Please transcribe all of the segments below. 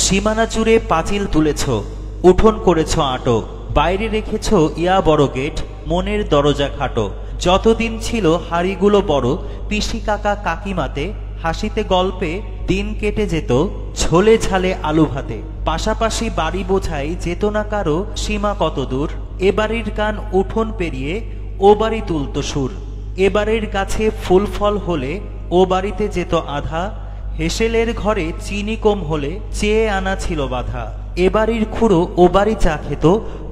সীমানা জুড়ে পাঁচিল তুলেছ, উঠোন করেছ আটো, বাইরে রেখেছ ইয়া বড় গেট, মনের দরজা খাটো। যতদিন ছিল হাড়িগুলো বড়, পিসি কাকা কাকিমাতে, হাসিতে গল্পে দিন কেটে যেত ঝোলে ঝালে আলু ভাতে। পাশাপাশি বাড়ি বোঝাই যেত না কারো সীমা কত দূর, এ বাড়ির গান উঠোন পেরিয়ে ও বাড়ি তুলত সুর। এবারের গাছে ফুল ফল হলে ও বাড়িতে যেত আধা, হেসেলের ঘরে চিনি কম হলে চেয়ে আনা ছিল বাধা। এ বাড়ির খুঁড়ো ও বাড়ি চা খেত,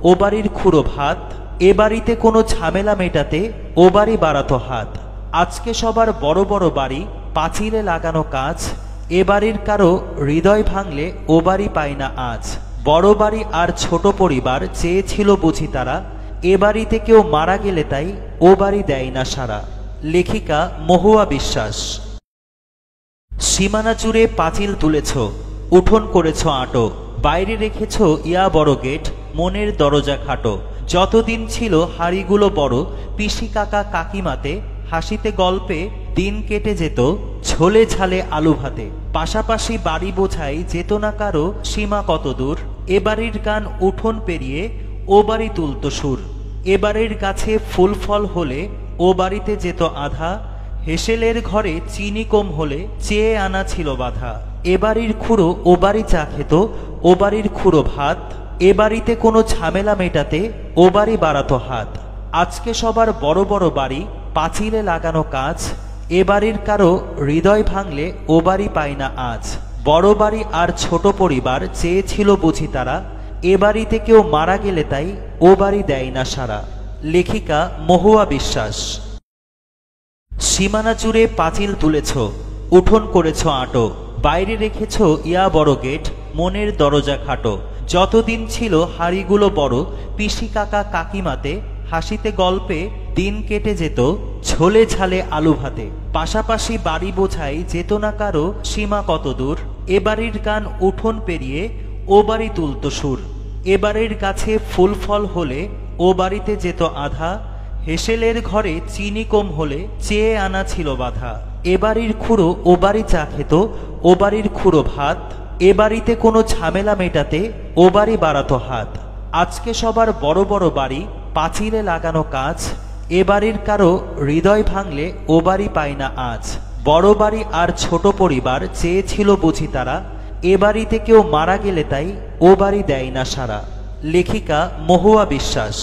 ও বাড়ির খুঁড়ো ভাত, এ বাড়িতে কোনো ঝামেলা মেটাতে ও বাড়ি বাড়াতো হাত। আজকে সবার বড় বড় বাড়ি, পাঁচিলে লাগানো কাজ, এ বাড়ির কারো হৃদয় ভাঙলে ও বাড়ি পায় না আজ। বড় বাড়ি আর ছোট পরিবার চেয়েছিল বুঝি তারা, এ বাড়িতে কেউ মারা গেলে তাই ও বাড়ি দেয় না সারা। লেখিকা মহুয়া বিশ্বাস। সীমানা জুড়ে পাঁচিল তুলেছ, উঠোন করেছ আটো, বাইরে রেখেছ ইয়া বড় গেট, মনের দরজা খাটো। যতদিন ছিল হাড়িগুলো বড়, পিসি কাকা কাকিমাতে, হাসিতে গল্পে দিন কেটে যেত ঝোলে ঝালে আলু ভাতে। পাশাপাশি বাড়ি বোঝাই যেত না কারো সীমা কত দূর, এ বাড়ির গান উঠোন পেরিয়ে ও বাড়ি তুলত সুর। এবারের গাছে ফুল ফল হলে ও বাড়িতে যেত আধা, হেসেলের ঘরে চিনি কম হলে চেয়ে আনা ছিল বাধা। এ বাড়ির খুঁড়ো ও বাড়ি চা খেত, ও বাড়ির খুঁড়ো ভাত, এ বাড়িতে কোনো ঝামেলা মেটাতে ও বাড়ি বাড়াতো হাত। আজকে সবার বড় বড় বাড়ি, পাঁচিলে লাগানো কাজ, এ বাড়ির কারো হৃদয় ভাঙলে ও বাড়ি পায় না আজ। বড় বাড়ি আর ছোট পরিবার চেয়েছিল বুঝি তারা, এ বাড়িতে কেউ মারা গেলে তাই ও বাড়ি দেয় না সারা। লেখিকা মহুয়া বিশ্বাস। সীমানা জুড়ে পাঁচিল তুলেছ, উঠোন করেছ আটো, বাইরে রেখেছ ইয়া বড় গেট, মনের দরজা খাটো। যতদিন ছিল হাড়িগুলো বড়, পিসি কাকা কাকিমাতে, হাসিতে গল্পে দিন কেটে যেত ঝোলে ঝালে আলু ভাতে। পাশাপাশি বাড়ি বোঝাই যেত না কারো সীমা কত দূর, এ বাড়ির গান উঠোন পেরিয়ে ও বাড়ি তুলত সুর। এবারের গাছে ফুল ফল হলে ও বাড়িতে যেত আধা, হেসেলের ঘরে চিনি কম হলে চেয়ে আনা ছিল বাধা। এ বাড়ির খুঁড়ো ও বাড়ি চা খেত, ও বাড়ির খুঁড়ো ভাত, এ বাড়িতে কোনো ঝামেলা মেটাতে ও বাড়ি বাড়াতো হাত। আজকে সবার বড় বড় বাড়ি, পাঁচিলে লাগানো কাজ, এ বাড়ির কারো হৃদয় ভাঙলে ও বাড়ি পায় না আজ। বড় বাড়ি আর ছোট পরিবার চেয়েছিল বুঝি তারা, এ বাড়িতে কেউ মারা গেলে তাই ও বাড়ি দেয় না সারা। লেখিকা মহুয়া বিশ্বাস।